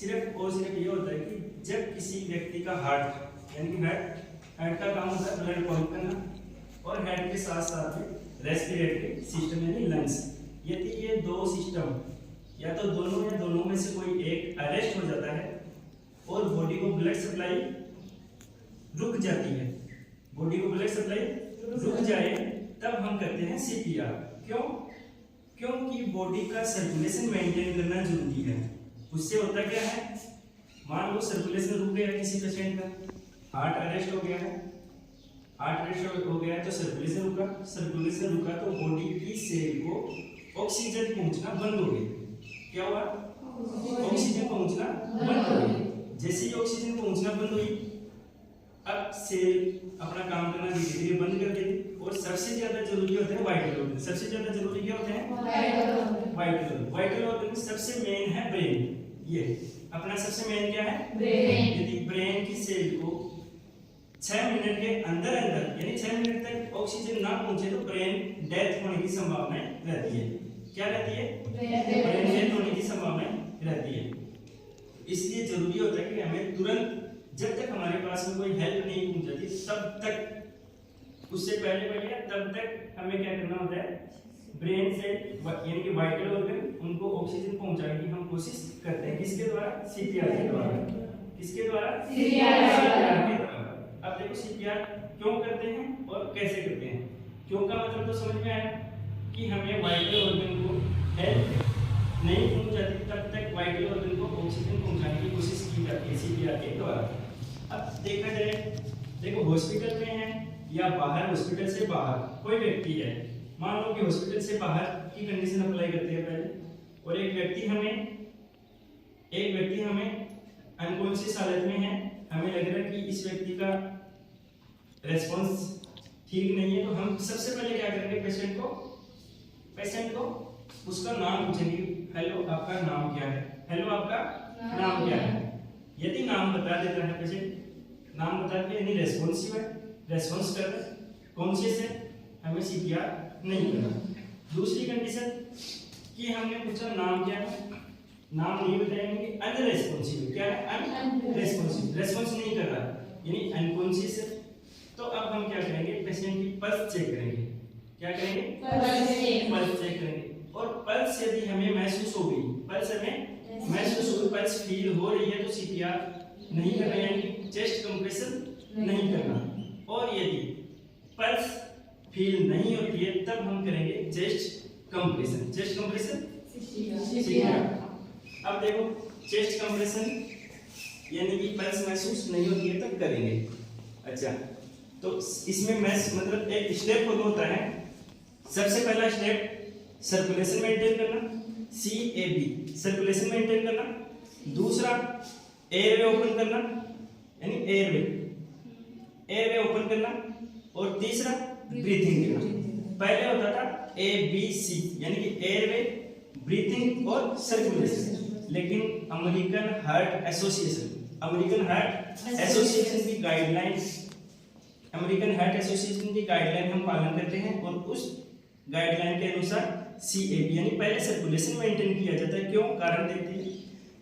सिर्फ और सिर्फ ये होता है कि जब किसी व्यक्ति का हार्ट यानी कि हार्ट का काम होता है ब्लड पंप करना और हार्ट के साथ साथ में रेस्पिरेटरी सिस्टम यानी लंग्स। यदि ये दो सिस्टम या तो दोनों में से कोई एक अरेस्ट हो जाता है और बॉडी को ब्लड सप्लाई रुक जाती है, बॉडी को ब्लड सप्लाई रुक जाए, तब हम करते हैं सीपीआर। क्यों? क्योंकि बॉडी का सर्कुलेशन मेंटेन करना जरूरी है। उससे होता क्या है, मान लो सर्कुलेशन रुक गया किसी पेशेंट का, हार्ट अरेस्ट हो गया है, हार्ट अरेस्ट हो गया है तो सर्कुलेशन रुका तो बॉडी की सेल को ऑक्सीजन पहुंचना बंद हो गई। क्या हुआ? ऑक्सीजन पहुंचना बंद हो गई। जैसे ही ऑक्सीजन पहुंचना बंद हुई, अब सेल अपना काम करना धीरे धीरे बंद कर देगी। और सबसे ज्यादा जरूरी होते हैं वाइटल ऑर्गन। सबसे ज्यादा जरूरी क्या होते हैं? Vital organ. सबसे मेन है ब्रेन। ये अपना सबसे मेन क्या है? ब्रेन। यदि ब्रेन की सेल को 6 मिनट के अंदर यानी 6 मिनट तक ऑक्सीजन ना पहुंचे तो ब्रेन डेथ होने की संभावना रहती है। क्या रहती है? ब्रेन डेथ होने की संभावना रहती है। इसलिए जरूरी होता है कि हमें तुरंत, जब तक हमारे पास में कोई हेल्प नहीं पहुंच जाती तब तक, उससे पहले तब तक हमें क्या करना होता है, ब्रेन से यानी कि वाइटल ऑर्गन उनको ऑक्सीजन पहुंचाने की हम कोशिश करते हैं। किसके द्वारा? सीपीआर के द्वारा। किसके द्वारा? सीपीआर के द्वारा। अब देखो सीपीआर क्यों करते हैं और कैसे करते हैं। क्यों का मतलब तो समझ में आया कि हमें वाइटल ऑर्गन को हेल्प नहीं पहुंच जाती तब तक वाइटल ऑर्गन को ऑक्सीजन पहुंचाने की कोशिश की जाती है सीपीआर के द्वारा। अब देखा जाए, देखो हॉस्पिटल में है या बाहर, हॉस्पिटल से बाहर कोई व्यक्ति है, मान लो कि हॉस्पिटल से बाहर की कंडीशन अप्लाई करते हैं पहले, और एक व्यक्ति हमें अनकॉन्शियस हालत में है, हमें लग रहा है कि इस व्यक्ति का रेस्पॉन्स ठीक नहीं है, तो हम सबसे पहले क्या करेंगे, पेशेंट को उसका नाम पूछेंगे। हेलो आपका नाम क्या है? हेलो आपका नाम क्या है? यदि नाम बता देता है पेशेंट, नाम बता के यानी रेस्पॉन्सिव है, रेस्पॉन्स कर रहा है, कॉन्शियस है, हमें सीपीआर नहीं करना। दूसरी कंडीशन कि हमने पूछा नाम क्या है, नाम नहीं बताएंगे, अनरेस्पॉन्सिव। क्या है? अनरेस्पॉन्सिव, रेस्पॉन्स नहीं कर रहा यानी अनकॉन्शियस है। तो अब हम क्या करेंगे, पेशेंट की पल्स चेक करेंगे। क्या करेंगे? पल्स चेक करेंगे। और पल्स यदि हमें महसूस हो गई, पल्स फील हो रही है तो सीपीआर नहीं करना यानी चेस्ट कंप्रेशन नहीं करना। और यदि पल्स फील नहीं होती है तब हम करेंगे चेस्ट कंप्रेशन। सीपीआर। अब देखो चेस्ट कंप्रेशन यानी कि पल्स महसूस नहीं होती है तब करेंगे। अच्छा, तो इसमें मतलब एक स्टेप होता है। सबसे पहला स्टेप सर्कुलेशन मेंटेन करना, CAB सर्कुलेशन मेंटेन करना। दूसरा एयरवे ओपन करना यानी एयरवे ओपन करना। और तीसरा ब्रीथिंग करना। पहले होता था ABC यानी कि एयरवे, ब्रीथिंग और सर्कुलेशन। लेकिन अमेरिकन हार्ट एसोसिएशन की गाइडलाइन हम पालन करते हैं और उस गाइडलाइन के अनुसार CAB यानी पहले सर्कुलेशन मेंटेन किया जाता है। क्यों? कारण देखते हैं।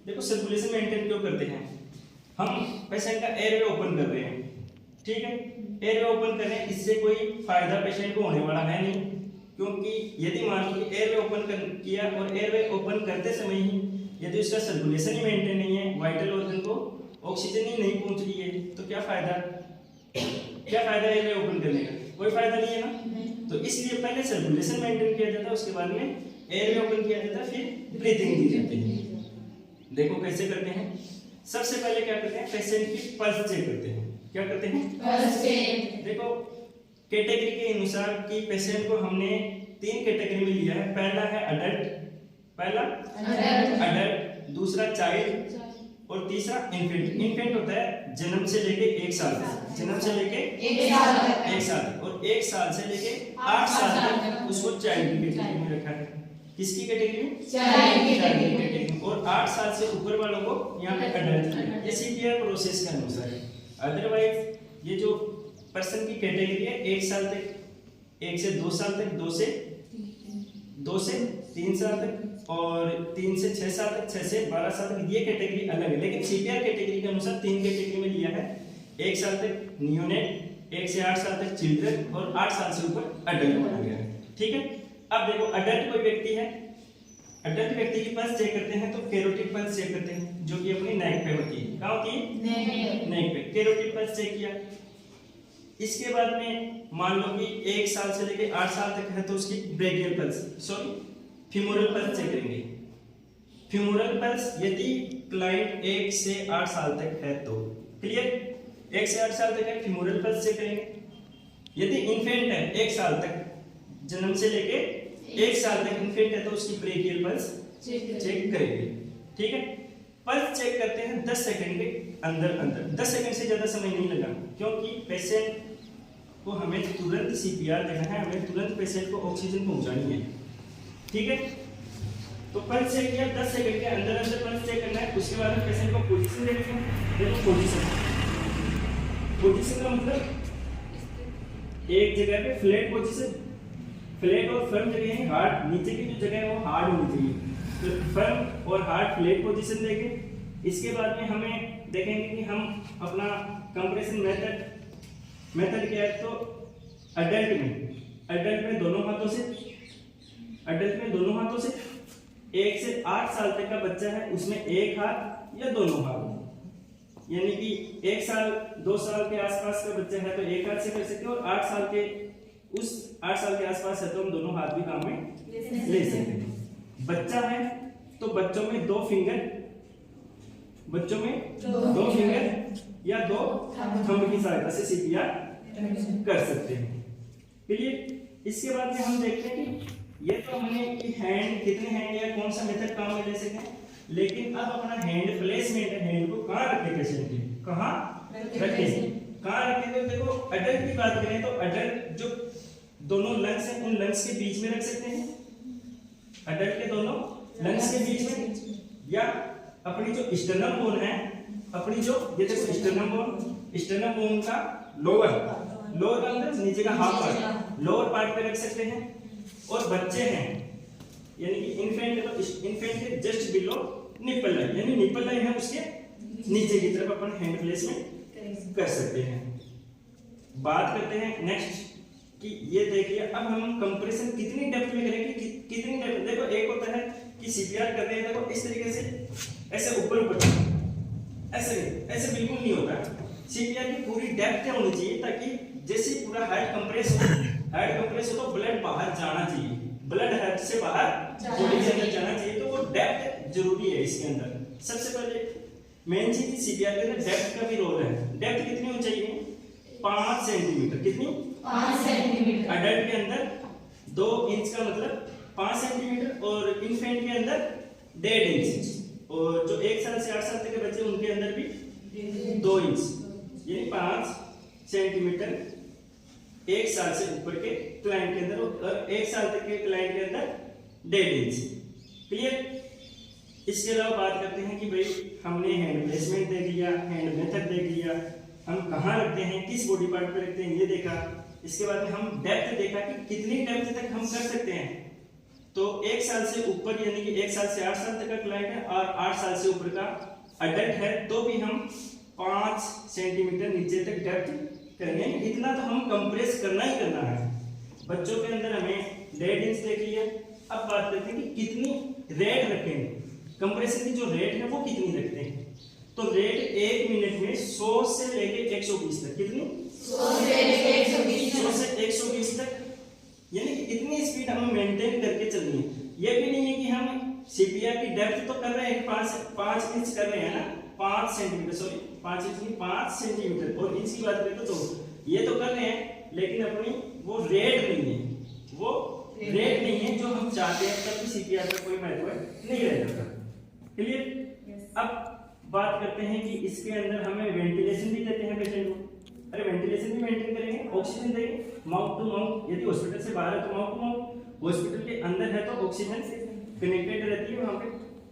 देखो सर्कुलेशन मेंटेन क्यों करते हैं, हम पेशेंट का एयरवे ओपन कर रहे हैं, ठीक है, एयरवे ओपन कर रहे हैं, इससे कोई फायदा पेशेंट को होने वाला है नहीं। क्योंकि यदि मान लो कि एयरवे ओपन किया और एयरवे ओपन करते समय ही यदि उसका सर्कुलेशन ही मेंटेन नहीं है, वाइटल ऑर्गन को ऑक्सीजन ही नहीं पहुंच रही है, तो क्या फायदा एयरवे ओपन करने का? कोई फायदा नहीं है ना। तो इसलिए पहले सर्कुलेशन मेंटेन किया जाता है, उसके बाद में एयरवे ओपन किया जाता है, फिर ब्रीथिंग की जाती है। देखो कैसे करते हैं। सबसे पहले क्या करते हैं, पेशेंट की पल्स चेक करते हैं। क्या करते हैं? Pulse check. देखो कैटेगरी के अनुसार कि पेशेंट को हमने 3 कैटेगरी में लिया है। पहला है अडल्ट, दूसरा चाइल्ड और तीसरा इन्फेंट होता है जन्म से लेके 1 साल तक, जन्म से लेके 1 साल तक, और 1 साल से लेके 8 साल तक उसको चाइल्ड की कैटेगरी में रखा है। किसकी कैटेगरी में? चाइल्ड की कैटेगरी। और 8 साल से ऊपर वालों को यहाँ पे अडल्ट। ये सीपीआर प्रोसेस के अनुसार है। अदरवाइज ये जो पर्सन की कैटेगरी है 1 साल तक, 1 से 2 साल तक, 2 से 3 साल तक और 3 से 6 साल तक, 6 से 12 साल तक, ये कैटेगरी अलग है। लेकिन सीपीआर कैटेगरी के अनुसार 3 कैटेगरी में लिया है। 1 साल तक नियोनेट, 1 से 8 साल तक चिल्ड्रन और 8 साल से ऊपर अडल्ट बना गया है। ठीक है, अब देखो अडल्ट कोई व्यक्ति है, अडल्ट व्यक्ति की पल्स चेक करते हैं तो कैरोटिड पल्स चेक करते हैं, जो कि अपनी नेक पे होती है। कहाँ होती है? नेक पे। कैरोटिड पल्स चेक किया। इसके बाद में मान लो कि 1 साल से लेकर 8 साल तक है तो उसकी brachial pulse, sorry femoral pulse check करेंगे। फीमोरल पल्स यदि क्लाइंट 1 से 8 साल तक है तो क्लियर, 1 से 8 साल तक है फीमोरल पल्स चेक करेंगे। यदि इन्फेंट है 1 साल तक, जन्म से लेके 1 साल तक इन्फेंट है तो उसकी ब्रेकियल पल्स चेक करेंगे। ठीक है, पल्स चेक करते हैं 10 सेकंड के अंदर 10 सेकंड से ज्यादा समय नहीं लगा, क्योंकि पेशेंट को हमें तुरंत सीपीआर देना है, हमें तुरंत पेशेंट को ऑक्सीजन पहुंचानी है। ठीक है, तो पल्स चेक किया 10 सेकंड के अंदर पल्स चेक करना है। उसके बाद में पेशेंट को पोजीशन देनी है। देखो पोजीशन का मतलब एक जगह पे फ्लैट पोजीशन, फ्लैट और फर्म जगह है, हार्ड नीचे की जो जगह है वो हार्ड होनी चाहिए, तो फर्म और हार्ड फ्लैट पोजीशन देंगे। इसके बाद में हमें देखेंगे कि हम अपना कंप्रेशन मेथड क्या है, तो अडल्ट में दोनों हाथों से 1 से 8 साल तक का बच्चा है उसमें एक हाथ या दोनों हाथ, यानी कि 1 साल 2 साल के आसपास का बच्चा है तो एक हाथ से कर सकते हैं, और 8 साल के आसपास है तो हम दोनों हाथ भी काम में ले सकते हैं। बच्चा है तो बच्चों में 2 फिंगर या 2 थंब की सहायता से सीपीआर कर सकते हैं। क्लियर। इसके बाद में हम देखते हैं कि ये तो हमने कि हैंड कितने हैंड या कौन सा मेथड काम में ले सकते हैं, लेकिन अब अपना हैंड प्लेसमेंट है, हैंड को कहाँ रखें पेशेंट के, कहाँ रखें तो देखो अडल्ट की बात करें तो अडल्ट जो दोनों लंग्स हैं उन लंग्स के बीच में रख सकते हैं, अडल्ट के दोनों लंग्स के बीच में, या अपनी जो स्टर्नम बोन है, अपनी जो ये देखो स्टर्नम बोन का लोअर का मतलब नीचे का हाफ पार्ट, लोअर पार्ट पे रख सकते हैं। और बच्चे हैं यानी कि इन्फेंट है तो इन्फेंट के जस्ट बिलो निप्पल लाइन, यानी निप्पल लाइन है उसके नीचे की तरफ अपन हैंड प्लेसमेंट कर सकते हैं। बात करते हैं नेक्स्ट कि ये देखिए अब हम कंप्रेशन कितनी डेप्थ में करेंगे, कितनी डेप्थ। देखो एक होता है कि सीपीआर कर रहे हैं, देखो इस तरीके से ऐसे ऊपर ऐसे बिल्कुल नहीं होता। सीपीआर की पूरी डेप्थ क्या होनी चाहिए ताकि जैसे पूरा हेड कंप्रेस हो तो ब्लड बाहर जाना चाहिए, ब्लड हेड से बाहर बॉडी के अंदर जाना चाहिए, तो वो डेप्थ जरूरी है इसके अंदर। सबसे पहले मेन चीज सीपीआर के अंदर डेप्थ का भी रोल है। डेप्थ कितनी होनी चाहिए? 5 सेंटीमीटर। कितनी? 5 सेंटीमीटर। अडल्ट के अंदर 2 इंच का मतलब 5 सेंटीमीटर, और इन्फेंट के अंदर 1.5 इंच, और जो 1 साल से 8 साल तक के बच्चे उनके अंदर भी 2 इंच, यानी 5 सेंटीमीटर 1 साल से ऊपर के क्लाइंट के अंदर, और 1 साल तक के क्लाइंट के अंदर 1.5 इंच। क्लियर। इसके अलावा बात करते हैं कि भाई हमने हैंड प्लेसमेंट देख लिया, हैंड मेथड देख लिया, हम कहाँ रखते हैं, किस बॉडी पार्ट पे रखते हैं ये देखा। इसके बाद में हम डेप्थ देखा कि कितनी डेप्थ तक हम कर सकते हैं। तो 1 साल से ऊपर यानी कि 1 साल से 8 साल तक का क्लाइंट है और 8 साल से ऊपर का अडल्ट है तो भी हम 5 सेंटीमीटर नीचे तक डेप्थ करेंगे। इतना तो हम कंप्रेस करना ही करना है। बच्चों के अंदर हमें 1.5 इंच देख लिया। अब बात करते हैं कि कितनी रेट रखेंगे, कंप्रेशन की जो रेट है वो कितनी रखते हैं। तो रेट 1 मिनट में 100 से लेके 120 तक, कितनी 100 से 120 तक, यानी कि इतनी स्पीड हमें मेंटेन करके चलनी है। ये भी नहीं है कि हम सीपीआर की डेप्थ तो कर रहे हैं 5 इंच कर रहे हैं ना, 5 सेंटीमीटर, सॉरी 5 इंच नहीं 5 सेंटीमीटर, और इंच की बात करें तो ये तो कर रहे हैं, लेकिन अपनी वो रेट नहीं है, वो रेट नहीं है जो हम चाहते हैं, तब भी सीपीआर का कोई महत्व नहीं रहेगा। क्लियर। अब बात करते हैं कि इसके अंदर हमें वेंटिलेशन भी देते हैं पेशेंट को। अरे वेंटिलेशन भी मेंटेन करेंगे, ऑक्सीजन देंगे माउथ टू माउथ। यदि हॉस्पिटल से बाहर है तो माउथ टू माउथ, हॉस्पिटल के अंदर है तो ऑक्सीजन से कनेक्टेड रहती है वहां पे,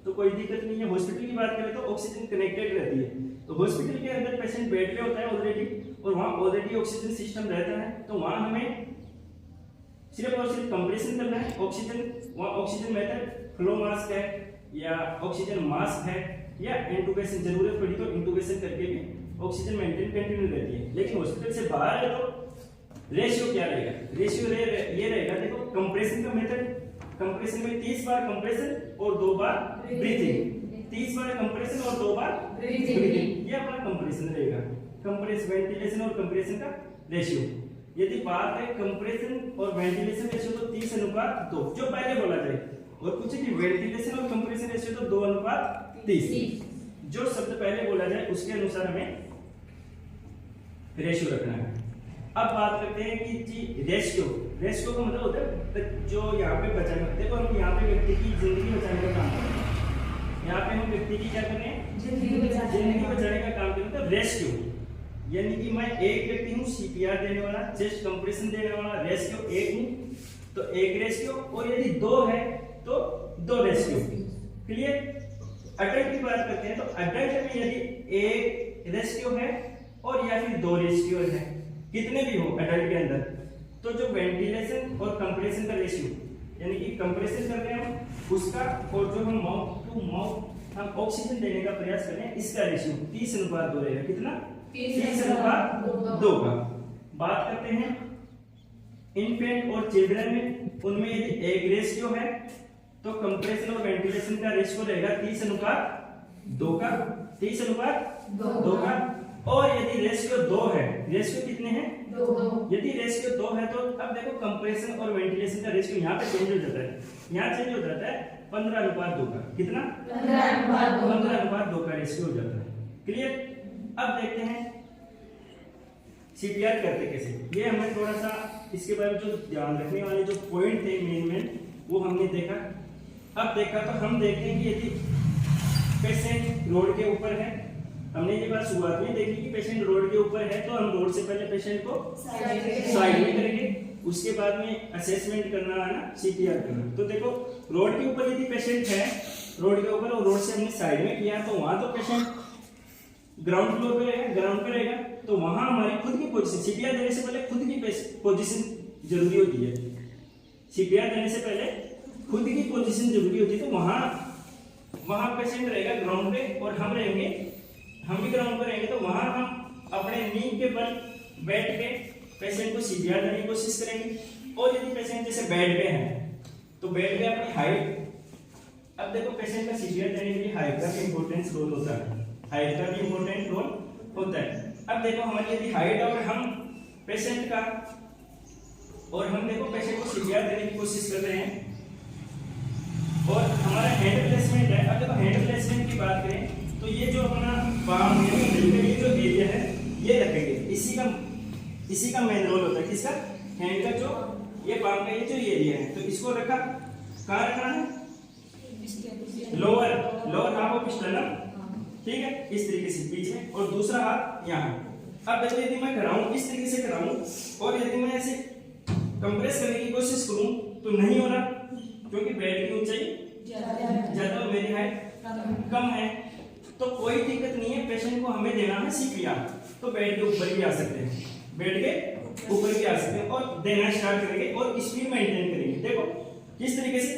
तो कोई दिक्कत नहीं है। हॉस्पिटल की बात करें तो ऑक्सीजन कनेक्टेड रहती है, तो हॉस्पिटल के अंदर पेशेंट बेड पे होता है ऑलरेडी, और वहां ऑलरेडी ऑक्सीजन सिस्टम रहता है, तो वहां हमें सिर्फ और सिर्फ कंप्रेशन करना है। ऑक्सीजन मेथड फ्लो मास्क है या ऑक्सीजन मास्क है या इंटूबेशन, जरूरत पड़ी तो इंटूबेशन करके भी ऑक्सीजन मेंटेन कंटिन्यू रहती है। लेकिन हॉस्पिटल से बाहर है तो रेशियो क्या रहेगा, रेशियो ये रहेगा, देखो कंप्रेशन का मेथड, कंप्रेशन में 30 बार कंप्रेशन और 2 बार ब्रीथिंग, 30 बार कंप्रेशन और 2 बार ब्रीथिंग, ये अपना कंप्रेशन रहेगा। कंप्रेस वेंटिलेशन और कंप्रेशन का रेशियो, यदि बात है कंप्रेशन और वेंटिलेशन रेशियो तो 30:2, जो पहले बोला जाए, और कुछ कि वेंटिलेशन और कंप्रेशन रेशियो तो 2:30, जो शब्द पहले बोला जाए उसके अनुसार हमें रेशियो रखना है। अब बात करते हैं कि जी रेशियो, रेशियो का मतलब होता है जो यहाँ पे बचाना, देखो हम यहाँ पे व्यक्ति की जिंदगी बचाने का काम कर रहे हैं, यहाँ पे हम व्यक्ति की क्या कर रहे हैं, जिंदगी बचाने का काम कर रहे हैं। तो रेशियो यानी कि मैं एक व्यक्ति हूँ सीपीआर देने वाला, चेस्ट कंप्रेशन देने वाला, रेशियो 1 हूँ तो 1 रेशियो, और यदि 2 है तो 2 रेशियो। क्लियर। अडल्ट की बात करते हैं तो अडल्ट में यदि 1 रेशियो है और या फिर 2 रेशियो है, कितने भी हो अडल्ट के अंदर, तो जो वेंटिलेशन और कंप्रेशन का रेशियो यानी कि कंप्रेशन कर रहे हैं हम उसका, और जो हम माउथ टू माउथ हम ऑक्सीजन देने का प्रयास कर रहे हैं इसका रेशियो 30:2 रहेगा। कितना, 30:2 का। बात करते हैं इन्फेंट और चिल्ड्रन में, उनमें यदि 1 रेशियो है तो कंप्रेशन और वेंटिलेशन का रेशियो रहेगा 30:2 का, 30:2 का। और यदि रेशियो 2 है, रेशियो कितने हैं, 2, यदि रेशियो 2 है तो अब देखो कंप्रेशन और वेंटिलेशन का रेशियो यहाँ पे चेंज हो जाता है, यहाँ चेंज हो जाता है 15:2 का। कितना, 15:2 का रेशियो हो जाता है। क्लियर। अब देखते हैं सीपीआर करते कैसे, ये हमें थोड़ा सा इसके बारे में जो ध्यान रखने वाले जो पॉइंट थे मेन वो हमने देखा। अब देखा तो हम देखते हैं कि यदि पेशेंट रोड के ऊपर है, हमने ये बात शुरुआत में देखी कि पेशेंट रोड के ऊपर है तो हम रोड से पहले पेशेंट को साइड में करेंगे, उसके बाद में असेसमेंट करना है ना, सीपीआर करना। तो देखो रोड के ऊपर यदि पेशेंट है, रोड के ऊपर और रोड से हमने साइड में किया तो वहां तो पेशेंट ग्राउंड फ्लोर पे रहेगा, ग्राउंड पे रहेगा, तो वहां हमारी खुद की पोजीशन, सीपीआर देने से पहले खुद की पोजीशन जरूरी होती है। सीपीआर देने से पहले खुद की पोजीशन जरूरी होती है। तो वहां पेशेंट रहेगा ग्राउंड पे और हम रहेंगे, हम भी ग्राउंड पे रहेंगे, तो वहां हम अपने नी के बल बैठ के पेशेंट को सीपीआर देने की कोशिश करेंगे। और यदि पेशेंट जैसे बेड पे है तो बेड पे अपनी हाइट, अब देखो पेशेंट का सीपीआर देने के लिए हाइट का भी इंपॉर्टेंस रोल होता है, हाइट का भी इंपॉर्टेंट रोल होता है। अब देखो हमारी यदि हाइट और हम पेशेंट का, और हम देखो पेशेंट को सीपीआर देने की कोशिश कर रहे हैं और हमारा हैंड प्लेसमेंट है। अब देखो हैंड प्लेसमेंट की बात करें तो ये जो अपना पाम है, ये जो एरिया है ये रखेंगे, इसी का मेन रोल होता है, किसका, हैंड का, जो ये पाम का ये जो एरिया है, तो इसको रखा, कहाँ रखना है, लोअर हाफ ऑफ स्टर्नम, ठीक है, इस तरीके से बीच में, और दूसरा हाथ यहाँ। अब देखो यदि मैं कराऊं, इस तरीके से कराऊं और यदि मैं ऐसे कंप्रेस करने की कोशिश करूं तो नहीं हो रहा, क्योंकि बेड की ऊंचाई ज्यादा और मेरी हाइट कम है। तो कोई दिक्कत नहीं है, पेशेंट को हमें देना है सीपीआर, तो बेड के ऊपर भी आ सकते हैं, बेड के ऊपर भी आ सकते हैं और देना स्टार्ट करेंगे और स्पीड मेंटेन करेंगे। देखो किस तरीके से,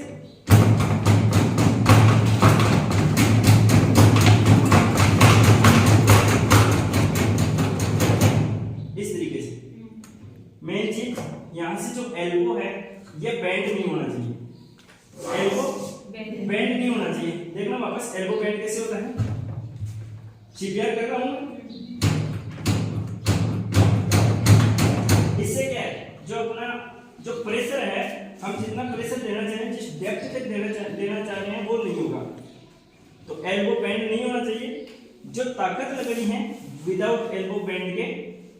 इस तरीके से। मेन चीज यहां से जो एल्बो है ये बेंड नहीं होना चाहिए, एल्बो बेंड नहीं होना चाहिए। देखना वापस एल्बो बेंड कैसे होता है, सीपीआर कर रहा हूं, इससे क्या है, जो अपना जो प्रेशर है, हम जितना प्रेशर देना चाह रहे हैं, जिस डेप्थ तक देना चाह रहे हैं वो नहीं होगा। तो एल्बो बेंड नहीं होना चाहिए, जो ताकत लगानी है विदाउट एल्बो बेंड के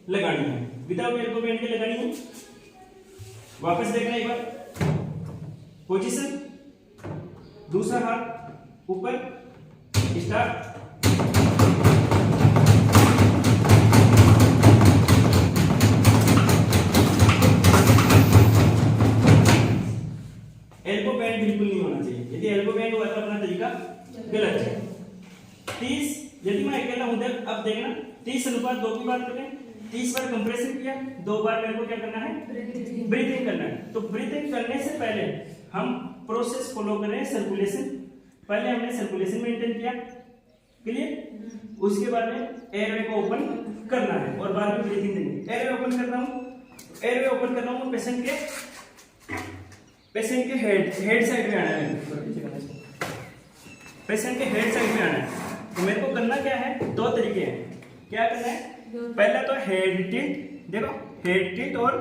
लगानी है, विदाउट एल्बो बेंड के लगानी है। वापस देखना एक बार, पोजीशन, दूसरा हाथ ऊपर, स्टार्ट, एल्बो बैंड बिल्कुल नहीं होना चाहिए, यदि एल्बो बैंड हुआ तो अपना तरीका गलत है। 30 यदि मैं अकेला हूं, अब देखना 30:2 की बात करें 30 बार कंप्रेशन किया, 2 बार मेरे को क्या करना है, ब्रीथिंग करना है। तो ब्रीथिंग करने से पहले हम प्रोसेस फॉलो कर रहे हैं सर्कुलेशन। पहले हमने सर्कुलेशन मेंटेन किया, क्लियर। उसके बाद में एयरवे को ओपन करना है और बाद में ब्रीथिंग देंगे। एयरवे ओपन कर रहा हूँ, एयरवे ओपन कर रहा हूँ, पेशेंट के हेड साइड में आना है, पेशेंट के हेड साइड में आना है। तो मेरे को करना क्या है, 2 तरीके हैं। क्या करना है, पहला तो हेड टिल्ट, देखो हेड टिल्ट और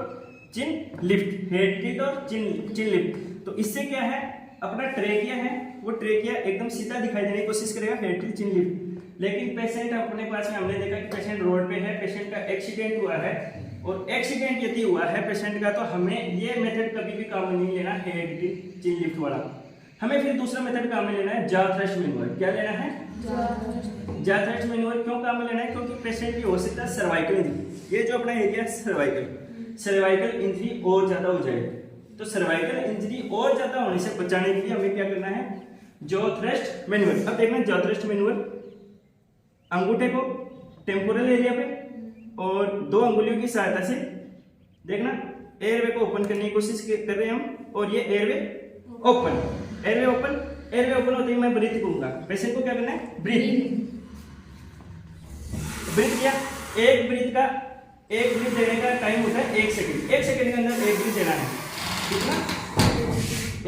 चिन लिफ्ट, हेड टिल्ट और चिन लिफ्ट। तो इससे क्या है, अपना ट्रेकिया है वो ट्रेकिया एकदम सीधा दिखाई देने की कोशिश करेगा, हेड टिल्ट चिन लिफ्ट। लेकिन पेशेंट अपने पास में हमने देखा कि पेशेंट रोड पे है, पेशेंट का एक्सीडेंट हुआ है, और एक्सीडेंट यदि हुआ है पेशेंट का, तो हमें ये मेथड कभी भी काम नहीं लेना, हेड टिल्ट चिन लिफ्ट वाला। हमें फिर दूसरा मेथड काम में लेना है, जॉ थ्रस्ट मैन्यूवर। क्या लेना है, जॉ थ्रस्ट मैन्यूवर। क्यों काम में लेना है, क्योंकि पेशेंट की हो सकता है सर्वाइकल इंजरी, ये जो अपना एरिया सर्वाइकल इंजरी और ज्यादा हो जाएगी। तो सर्वाइकल इंजरी और ज्यादा होने से बचाने के लिए हमें क्या करना है, जॉ थ्रस्ट मैन्यूवर। अब देखना जॉ थ्रस्ट मैन्यूवर, अंगूठे को टेम्पोरल एरिया पे और 2 अंगुलियों की सहायता से देखना एयरवे को ओपन करने की कोशिश कर रहे हैं हम, और ये एयरवे ओपन, एयरवे ओपन होते ही मैं ब्रीथ करूंगा। पेशेंट को क्या करना है, ब्रीथ किया। एक ब्रीथ देने का टाइम होता है 1 सेकंड। 1 सेकंड के अंदर 1 ब्रीथ देना है, कितना,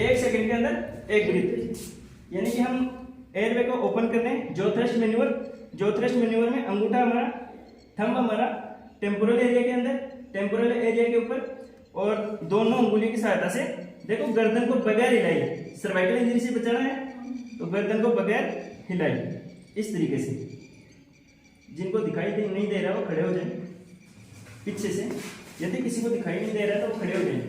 1 सेकंड के अंदर 1 ब्रीथ। यानी कि हम एयरवे को ओपन कर रहे हैं, जॉ थ्रस्ट मैन्यूवर में अंगूठा हमारा, थंब हमारा टेम्पोरल एरिया के अंदर, टेम्पोरल एरिया के ऊपर, और दोनों अंगुलियों की सहायता से देखो गर्दन को बगैर हिलाई, सर्वाइकल इंजरी से बचाना है तो गर्दन को बगैर हिलाई, इस तरीके से। जिनको दिखाई नहीं दे रहा वो खड़े हो जाए पीछे से, यदि किसी को दिखाई नहीं दे रहा तो वो खड़े हो जाए।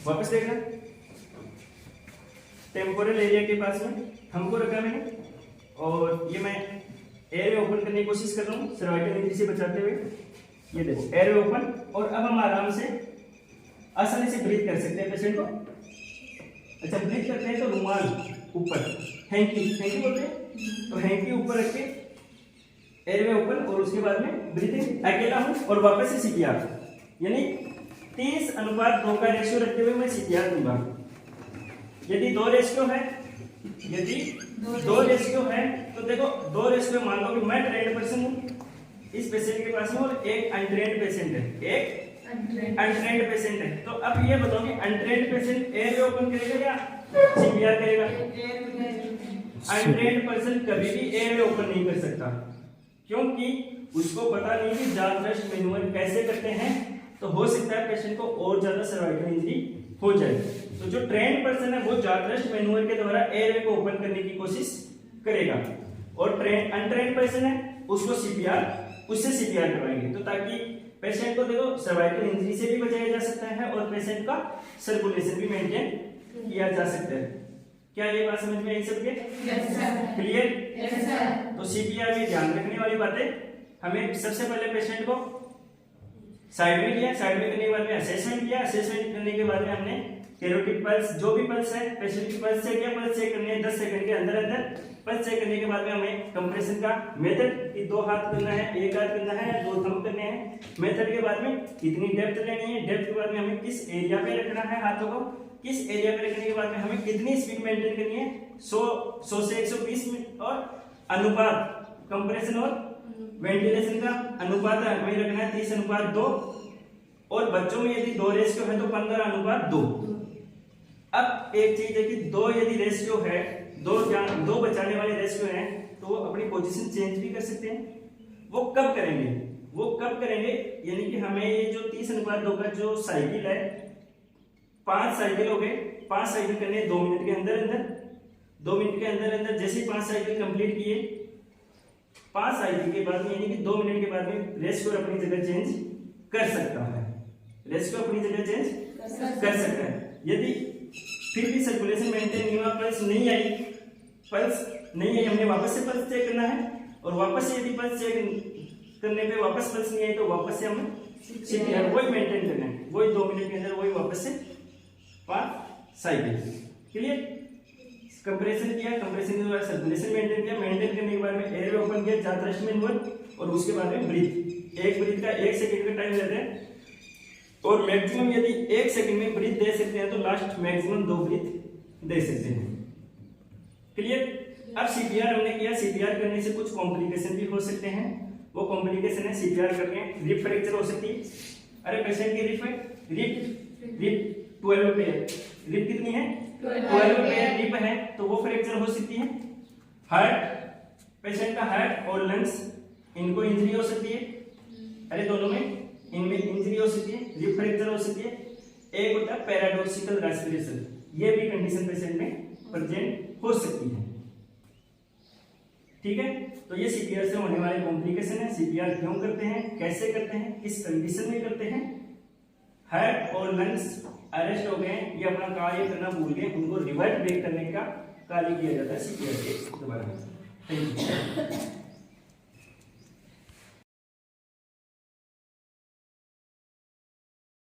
वापस देखना, टेम्पोरल एरिया के पास में हमको रखा मैंने, और ये मैं एयरवे ओपन करने की कोशिश कर रहा हूँ सर्वाइकल इंजरी से बचाते हुए। ये देखो एयरवे ओपन, और अब हम आराम से आसानी से ब्रीथ कर सकते हैं पेशेंट को। अच्छा, ब्रीथ करते हैं तो रुमाल ऊपर, हैंकी बोलते हैं, तो हैंकी ऊपर रख के एयरवे ओपन, और उसके बाद में ब्रीथिंग अकेला हूं और वापस से सीपीआर, यानी 30:2 का रेशियो रखते हुए मैं सीपीआर दूंगा। यदि 2 रेशियो है तो देखो 2 रेशियो मान लो कि मैं ट्रेंड पर्सन हूं इस पेशेंट के पास में, और एक अनट्रेंड पेशेंट है, अनट्रेंड पेशेंट है। तो अब ये बताओ कि अनट्रेंड पेशेंट एयरवे ओपन करेगा या सीपीआर करेगा? अनट्रेंड पर्सन कभी भी एयरवे ओपन नहीं कर सकता, क्योंकि उसको पता नहीं कि जॉ थ्रस्ट मैन्यूवर कैसे करते हैं। तो हो सकता है पेशेंट को और ज्यादा सर्वाइकल इंजरी हो जाए। तो जो ट्रेंड पर्सन है वो जॉ थ्रस्ट मैन्यूवर के द्वारा एयरवे को ओपन करने की कोशिश करेगा, और अनट्रेंड पर्सन है उसको उससे सीपीआर करवाएंगे। तो ताकि पेशेंट को देखो सर्वाइकल इंजरी से भी बचाया जा सकता है और पेशेंट का सर्कुलेशन भी मेंटेन किया जा सकता है। क्या ये बात समझ में आई सबके? क्लियर? तो सीपीआर में ध्यान रखने वाली बातें, हमें सबसे पहले पेशेंट को साइड में किया, साइड में करने के बाद में असेसमेंट किया, असेसमेंट करने के बाद में हमने कैरोटिड पल्स, जो भी पल्स है पेशेंट की पल्स चेक किया, पल्स चेक करने 10 सेकंड के अंदर पल्स चेक करने के बाद में हमें कंप्रेशन का मेथड कि 2 हाथ करना है, 1 हाथ करना है, 2 थंब करने हैं, मेथड के बाद में कितनी डेप्थ लेनी है, डेप्थ के बाद में हमें किस एरिया पे रखना है हाथों को, किस एरिया पे रखने के बाद में हमें कितनी स्पीड मेंटेन करनी है, 100 से 120 मिनट, और अनुपात कंप्रेशन और वेंटिलेशन का अनुपात हमें रखना है 30:2, और बच्चों में यदि 2 रेशियो है तो 15:2। अब एक चीज है कि 2 यदि रेशियो है, 2 बचाने वाले रेशियो हैं, तो वो अपनी पोजीशन चेंज भी कर सकते हैं। वो कब करेंगे, यानी कि हमें ये जो 30:2 का जो साइकिल है, 5 साइकिल हो गए, 5 साइकिल करने 2 मिनट के अंदर, 2 मिनट के अंदर जैसे ही 5 साइकिल कंप्लीट किए, 5 साइकिल के बाद में यानी कि 2 मिनट के बाद में रेशियो अपनी जगह चेंज कर सकता है, रेशियो अपनी जगह चेंज कर सकता है। यदि फिर भी सर्कुलेशन मेंटेन नहीं हुआ, पल्स नहीं आई, हमने वापस से पल्स चेक करना है, और वापस से यदि पल्स चेक करने पे वापस पल्स नहीं आई तो वापस से हमें सीपीआर वही मेंटेन करना है, वही 2 मिनट के अंदर वही वापस से 5 साइकिल। क्लियर? कंप्रेशन किया, कंप्रेशन के द्वारा सर्कुलेशन मेंटेन किया, मेंटेन करने के बाद में एयरवे ओपन किया, जॉ थ्रस्ट मैन्यूवर, और उसके बाद में ब्रीथ। एक ब्रीथ का 1 सेकंड का टाइम लेते हैं और मैक्सिमम यदि 1 सेकंड में ब्रीथ दे सकते हैं तो लास्ट मैक्सिमम 2 ब्रीथ दे सकते हैं। क्लियर? अब सीपीआर हमने किया, सीपीआर करने से कुछ कॉम्प्लिकेशन भी हो सकते हैं। वो कॉम्प्लिकेशन है सीपीआर करके रिप फ्रैक्चर हो सकती है। अरे पेशेंट की रिप 12 पेयर, रिप कितनी है 12 पेयर रिप है तो वो फ्रैक्चर हो सकती है। हार्ट, पेशेंट का हार्ट और लंग्स इनको इंजरी हो सकती है। अरे दोनों में इनमें इंजरी हो सकती है, रिप फ्रैक्चर हो सकती है। एक होता है पैराडॉक्सिकल रेस्पिरेशन, ये भी कंडीशन पेशेंट में प्रेजेंट हो सकती है। ठीक है, तो ये सीपीआर से होने वाले कॉम्प्लिकेशन है। सीपीआर क्यों करते हैं, कैसे करते हैं, किस कंडीशन में करते हैं। हार्ट और लंग्स अरेस्ट हो गए, ये अपना कार्य करना भूल गए, उनको रिवर्ट बैक करने का कार्य किया जाता है सीपीआर के द्वारा। Thank you.